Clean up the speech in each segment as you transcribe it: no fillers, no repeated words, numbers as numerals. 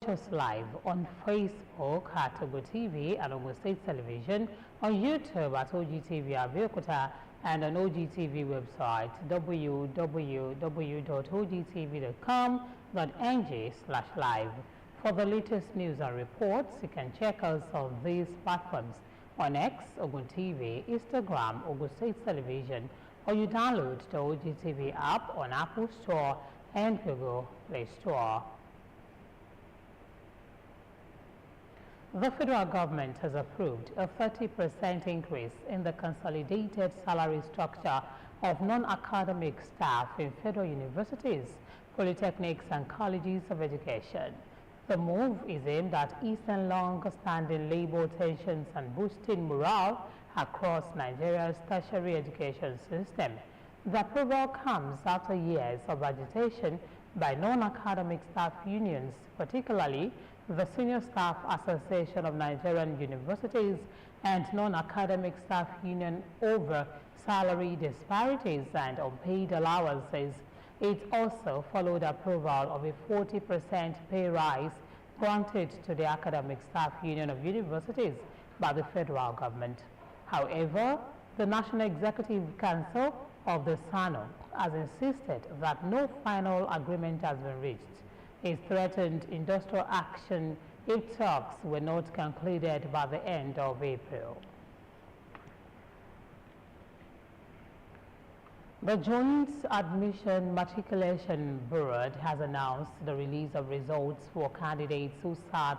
Us live on Facebook at OGTV and Ogun State Television, on YouTube at OGTV Abeokuta, and on OGTV website www.ogtv.com.ng/live. For the latest news and reports, you can check us on these platforms on X, Ogun TV, Instagram, Ogun State Television, or you download the OGTV app on Apple Store and Google Play Store. The federal government has approved a 30% increase in the consolidated salary structure of non-academic staff in federal universities, polytechnics, and colleges of education. The move is aimed at easing long-standing labor tensions and boosting morale across Nigeria's tertiary education system. The approval comes after years of agitation by non-academic staff unions, particularly the Senior Staff Association of Nigerian Universities and Non-Academic Staff Union, over salary disparities and unpaid allowances. It also followed approval of a 40% pay rise granted to the Academic Staff Union of Universities by the federal government. However, the National Executive Council of the SANO has insisted that no final agreement has been reached. It threatened industrial action if talks were not concluded by the end of April. The Joint Admission Matriculation Board has announced the release of results for candidates who sat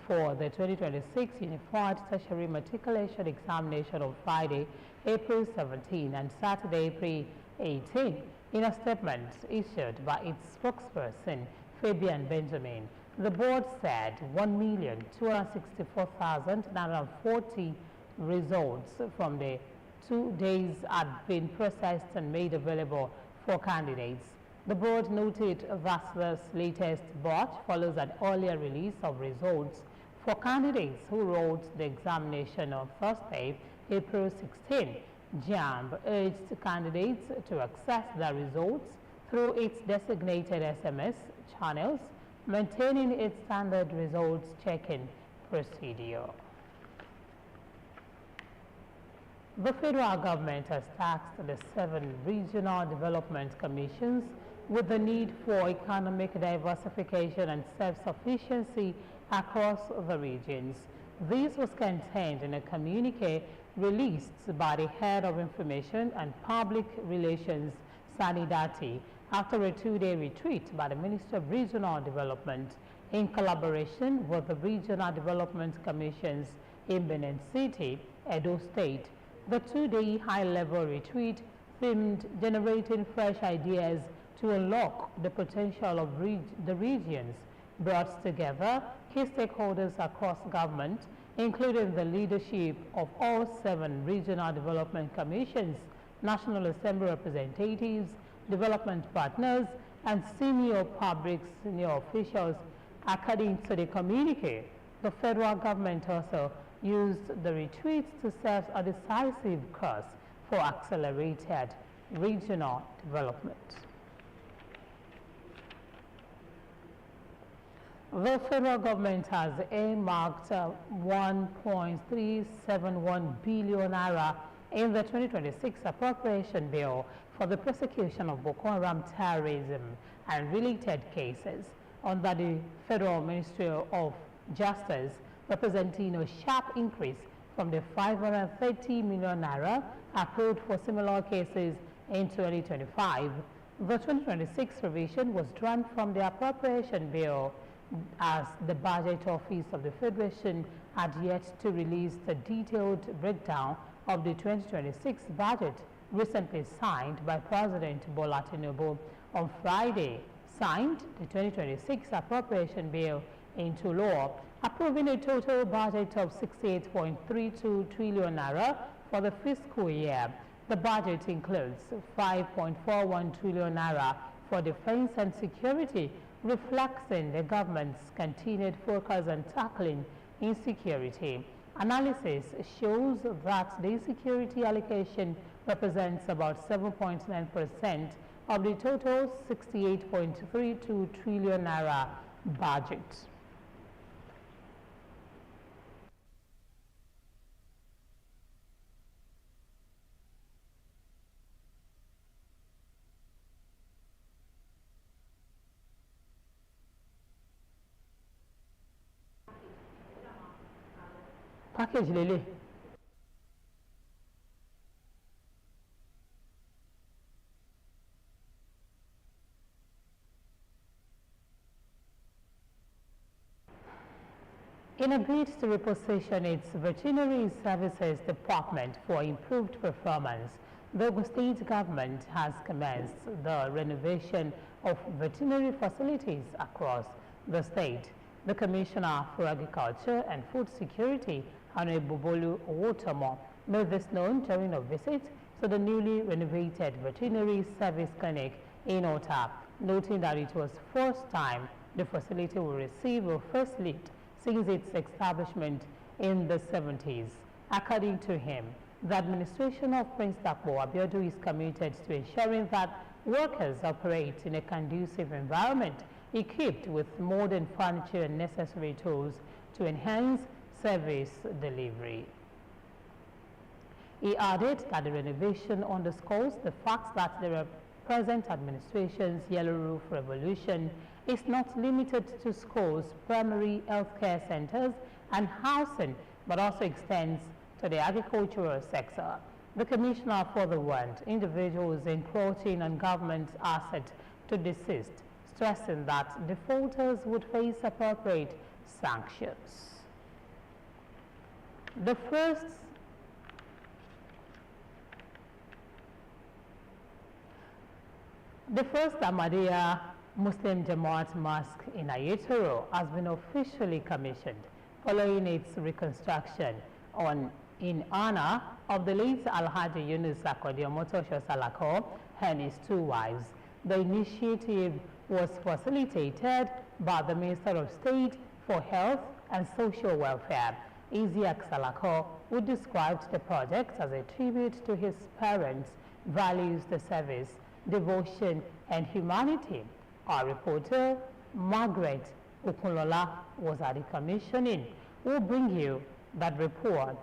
for the 2026 Unified Tertiary Matriculation Examination on Friday, April 17 and Saturday, April 18. In a statement issued by its spokesperson, Fabian Benjamin, the board said 1,264,940 results from the 2 days had been processed and made available for candidates. The board noted that this latest batch follows an earlier release of results for candidates who wrote the examination on Thursday, April 16. JAMB urged candidates to access the results through its designated SMS channels, maintaining its standard results checking procedure. The federal government has tasked the 7 regional development commissions with the need for economic diversification and self-sufficiency across the regions. This was contained in a communique released by the Head of Information and Public Relations, Sani Dati, after a 2-day retreat by the Minister of Regional Development in collaboration with the Regional Development Commissions in Benin City, Edo State. The 2-day high-level retreat themed generating fresh ideas to unlock the potential of the regions, brought together key stakeholders across government, including the leadership of all 7 regional development commissions, National Assembly representatives, development partners, and senior officials. According to the communique, the federal government also used the retreat to serve a decisive course for accelerated regional development. The federal government has earmarked 1.371 billion naira in the 2026 appropriation bill for the prosecution of Boko Haram terrorism and related cases under the Federal Ministry of Justice, representing a sharp increase from the 530 million naira approved for similar cases in 2025. The 2026 revision was drawn from the appropriation bill, as the Budget Office of the Federation had yet to release the detailed breakdown of the 2026 budget recently signed by President Bola Tinubu on Friday, signed the 2026 appropriation bill into law, approving a total budget of 68.32 trillion naira for the fiscal year. The budget includes 5.41 trillion naira for defense and security, reflecting the government's continued focus on tackling insecurity. Analysis shows that the security allocation represents about 7.9% of the total 68.32 trillion naira budget. package lele. In a bid to reposition its veterinary services department for improved performance, the Ogun State government has commenced the renovation of veterinary facilities across the state. The Commissioner for Agriculture and Food Security, Honorable Bolu Owotomo, made this known during a visit to the newly renovated veterinary service clinic in Ota, noting that it was first time the facility will receive a first lift since its establishment in the 70s. According to him, the administration of Prince Dakbo Abiodun is committed to ensuring that workers operate in a conducive environment equipped with modern furniture and necessary tools to enhance service delivery. He added that the renovation underscores the fact that the present administration's yellow roof revolution is not limited to schools, primary healthcare centers, and housing, but also extends to the agricultural sector. The commissioner further warned individuals encroaching on government assets to desist, stressing that defaulters would face appropriate sanctions. The first Ahmadiyya Muslim Jamaat Mosque in Ayetoro has been officially commissioned following its reconstruction in honor of the late Alhaji Yunus Akodi Omotosho Salako and his two wives. The initiative was facilitated by the Minister of State for Health and Social Welfare, Isiaq Salako, who described the project as a tribute to his parents' values, the service, devotion, and humanity. Our reporter, Margaret Okunlola, was at the commissioning. We'll bring you that report.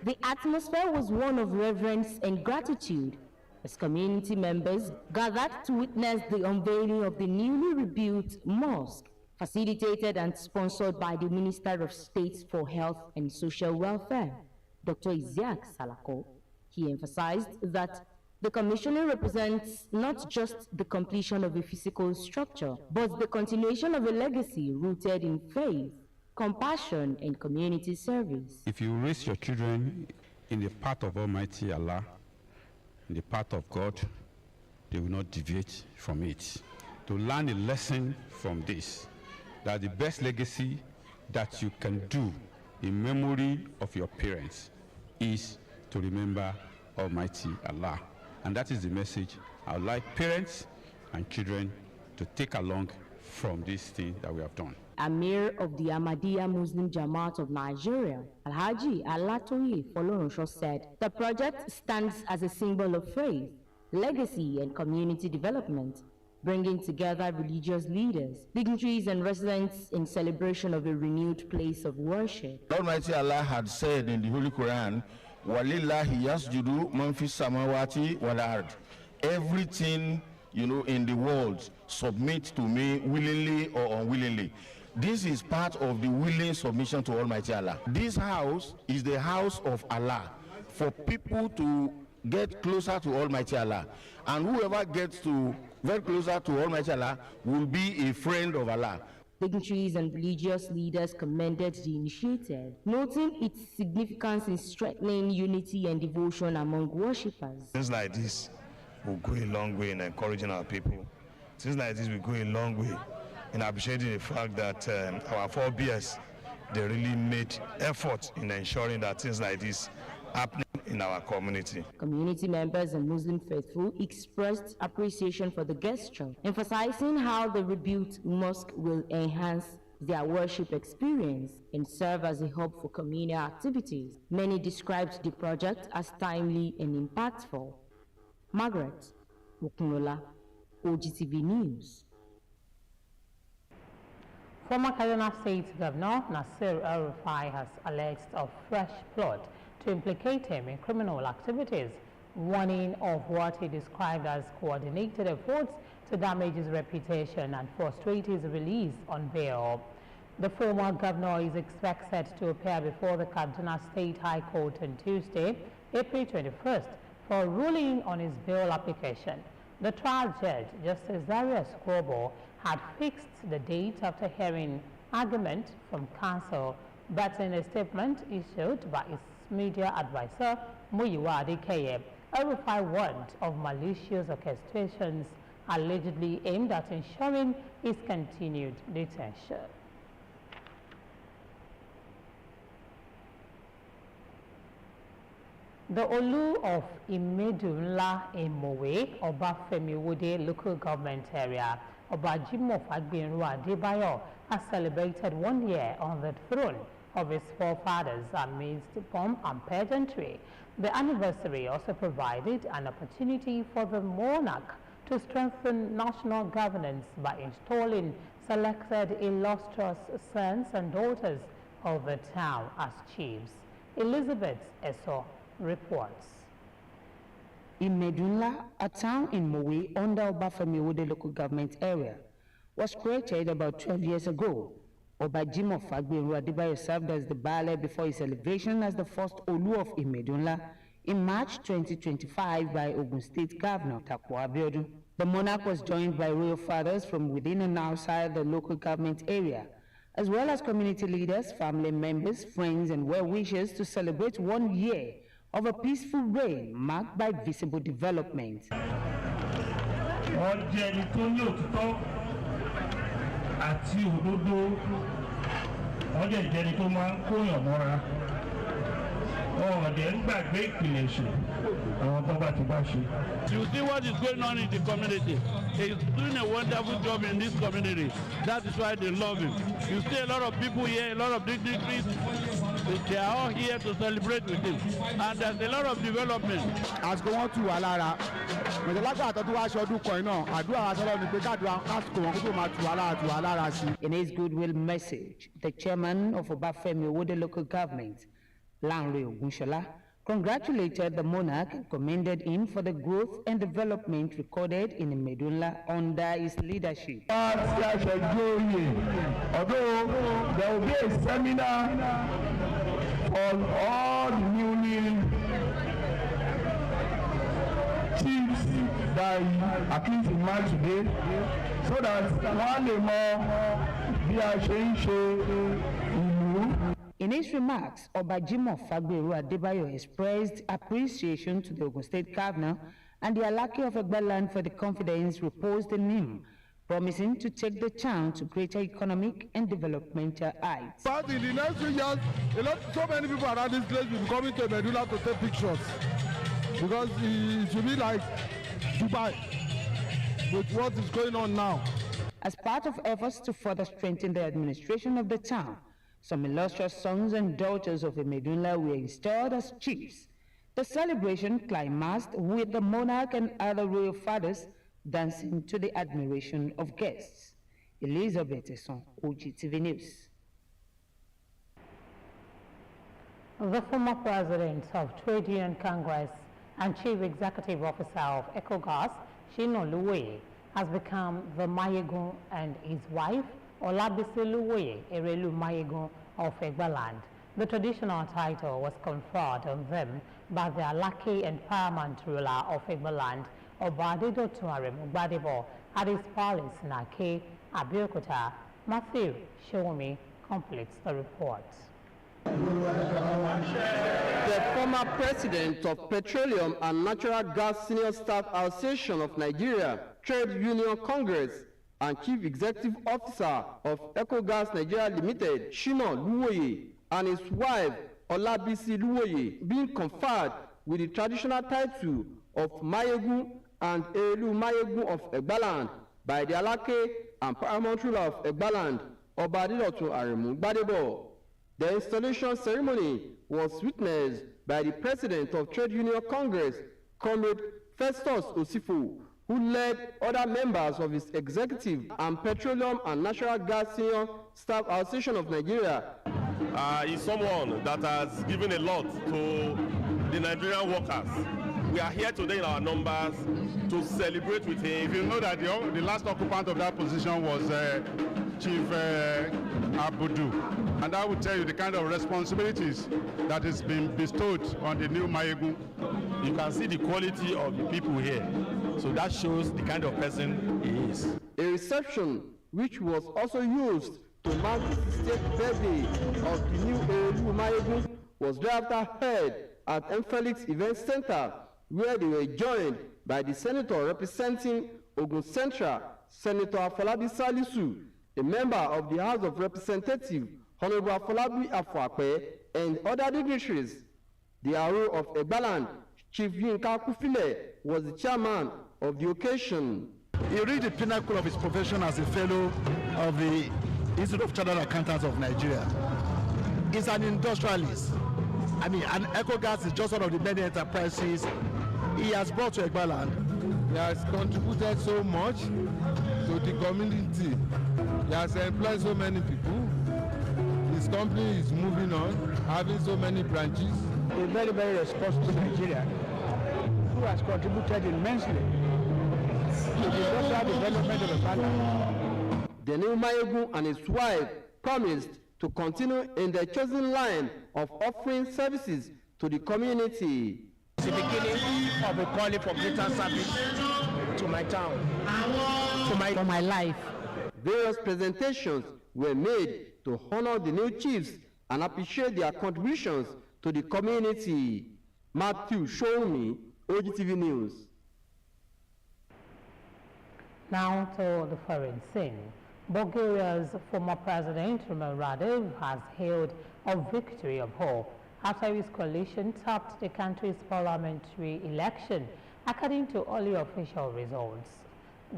The atmosphere was one of reverence and gratitude as community members gathered to witness the unveiling of the newly rebuilt mosque, facilitated and sponsored by the Minister of State for Health and Social Welfare, Dr. Isiaq Salako. He emphasized that the commissioning represents not just the completion of a physical structure, but the continuation of a legacy rooted in faith, compassion, and community service. If you raise your children in the path of Almighty Allah, in the path of God, they will not deviate from it. To learn a lesson from this, that the best legacy that you can do in memory of your parents is to remember Almighty Allah. And that is the message I would like parents and children to take along from this thing that we have done. Amir of the Ahmadiyya Muslim Jamaat of Nigeria, Alhaji Alatoye Folorunso, said the project stands as a symbol of faith, legacy, and community development, bringing together religious leaders, dignitaries, and residents in celebration of a renewed place of worship. Almighty Allah had said in the Holy Quran, "Walillahi yasjudu man fis samawati wal ard." Everything, in the world submit to me willingly or unwillingly. This is part of the willing submission to Almighty Allah. This house is the house of Allah for people to get closer to Almighty Allah, and whoever gets to get closer to Almighty Allah will be a friend of Allah. Dignitaries and religious leaders commended the initiative, noting its significance in strengthening unity and devotion among worshippers. Things like this will go a long way in encouraging our people. Things like this will go a long way in appreciating the fact that our forebears, they really made effort in ensuring that things like this happen in our community. Community members and Muslim faithful expressed appreciation for the gesture, emphasizing how the rebuilt mosque will enhance their worship experience and serve as a hub for communal activities. Many described the project as timely and impactful. Margaret Okunlola, OGTV News. Former Kaduna State Governor Nasir El-Rufai has alleged a fresh plot to implicate him in criminal activities warning of what he described as coordinated efforts to damage his reputation and frustrate his release on bail. The former governor is expected to appear before the Kaduna State High Court on Tuesday, April 21st, for a ruling on his bail application. The trial judge, Justice Darius Krobo, had fixed the date after hearing argument from counsel, but in a statement issued by his media advisor, Muyiwa Adekeye, El-Rufai warned of malicious orchestrations allegedly aimed at ensuring his continued detention. The Olu of Imedunla Emowe, Obafemi Wode local government area, Obajimo Fagbinru Adebayo, has celebrated 1 year on the throne of his forefathers amidst pomp and pageantry. The anniversary also provided an opportunity for the monarch to strengthen national governance by installing selected illustrious sons and daughters of the town as chiefs. Elizabeth Eso reports. In Medunla, a town in Mowe under Obafemi Wode local government area, was created about 12 years ago. Obajimo Fagbinru Adebayo served as the Baale before his elevation as the first Olu of Imedunla in March 2025 by Ogun State Governor Dapo Abiodun. The monarch was joined by royal fathers from within and outside the local government area, as well as community leaders, family members, friends, and well-wishers to celebrate 1 year of a peaceful reign marked by visible development. You see what is going on in the community. He's doing a wonderful job in this community. That is why they love him. You see a lot of people here, a lot of dignitaries. They are all here to celebrate with him. And there's a lot of development. As go on to Alara, when the last to watch or do coin on, I do ask Alara. In his goodwill message, the chairman of Obafemi Wode local government, Lanre Ogunshola, congratulated the monarch and commended him for the growth and development recorded in Medunla under his leadership. Although there will be a seminar on all the newly chiefs that at least in March today, so that one day more be a change. In his remarks, Obajimo Fagbinru Adebayo expressed appreciation to the Ogun State Governor and the Alake of Egbaland for the confidence reposed in him, promising to take the town to greater economic and developmental heights. But in the next 3 years, so many people around this place will be coming to Medunla to take pictures, because it should be like Dubai with what is going on now. As part of efforts to further strengthen the administration of the town, some illustrious sons and daughters of Imedunla were installed as chiefs. The celebration climaxed with the monarch and other royal fathers dancing to the admiration of guests. Elizabeth Esson, OGTV News. The former president of Trade Union Congress and chief executive officer of EcoGas, Shino Luwe, has become the Mayegun, and his wife, Olabisi Luwe Erelu Mayegun of Egbaland. The traditional title was conferred on them by the Alake and paramount ruler of Egbaland, Obadedotu Aremu Gbadebo, at his palace in Ake, Abeokuta. Matthew Shomi completes the report. The former president of Petroleum and Natural Gas Senior Staff Association of Nigeria, Trade Union Congress, and Chief Executive Officer of EcoGas Nigeria Limited, Shino Luwoye, and his wife, Olabisi Luwoye, being conferred with the traditional title of Mayegun and Erelu Mayegun of Egbaland by the Alake and paramount ruler of Egbaland, Obadedotu Aremu Gbadebo. The installation ceremony was witnessed by the president of Trade Union Congress, Comrade Festus Osifo, who led other members of his executive and Petroleum and Natural Gas Senior Staff Association of Nigeria. He's someone that has given a lot to the Nigerian workers. we are here today in our numbers to celebrate with him. If you know that the last occupant of that position was Chief Abudu, and I will tell you the kind of responsibilities that has been bestowed on the new Mayegun. You can see the quality of the people here, so that shows the kind of person he is. A reception which was also used to mark the 60th birthday of the new ALU Mayegun was thereafter held at M. Felix Event Center, where they were joined by the senator representing Ogun Central, Senator Afolabi Salisu, a member of the House of Representatives, Honorable Afolabi Afwakwe, and other dignitaries. The Aro of Egbaland, Chief Yinka Kufile, was the chairman of the occasion. He reached the pinnacle of his profession as a fellow of the Institute of Chartered Accountants of Nigeria. He's an industrialist. I mean, and EcoGas is just one of the many enterprises he has brought to Egbaland. He has contributed so much to the community. He has employed so many people. His company is moving on, having so many branches. A very, very responsible Nigerian who has contributed immensely to the industrial development of Egbaland. The new Mayegun and his wife promised to continue in the chosen line of offering services to the community. It's the beginning of a calling for greater service to my town, for my life. Various presentations were made to honor the new chiefs and appreciate their contributions to the community. Matthew Shoumi, OGTV News. Now to the foreign scene. Bulgaria's former president, Roman Radev, has hailed a victory of hope after his coalition topped the country's parliamentary election, according to early official results.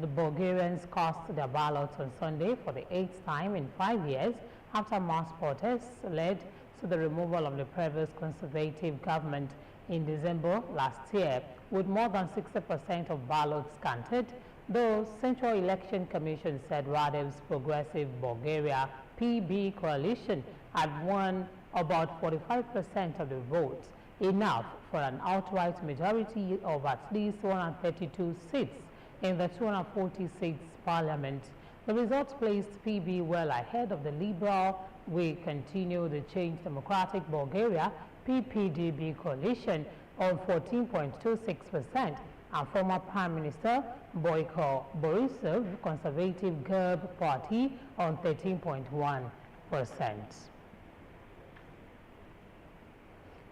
The Bulgarians cast their ballots on Sunday for the 8th time in 5 years after mass protests led to the removal of the previous conservative government in December last year, with more than 60% of ballots counted. The Central Election Commission said Radev's Progressive Bulgaria PB coalition had won about 45% of the votes, enough for an outright majority of at least 132 seats in the 240 seats parliament. The results placed PB well ahead of the Liberal We Continue the Change Democratic Bulgaria PPDB coalition on 14.26%, and former Prime Minister Boyko Borisov Conservative GERB Party on 13.1%.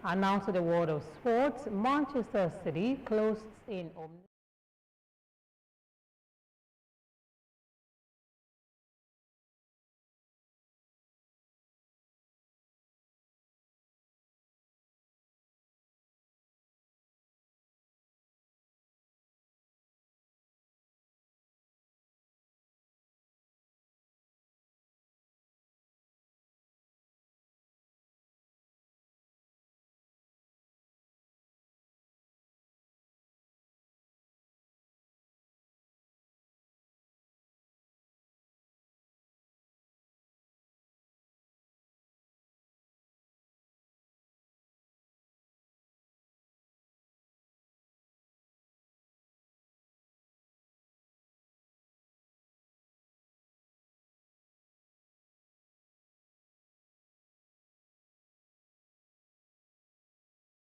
And now to the world of sports. Manchester City closed in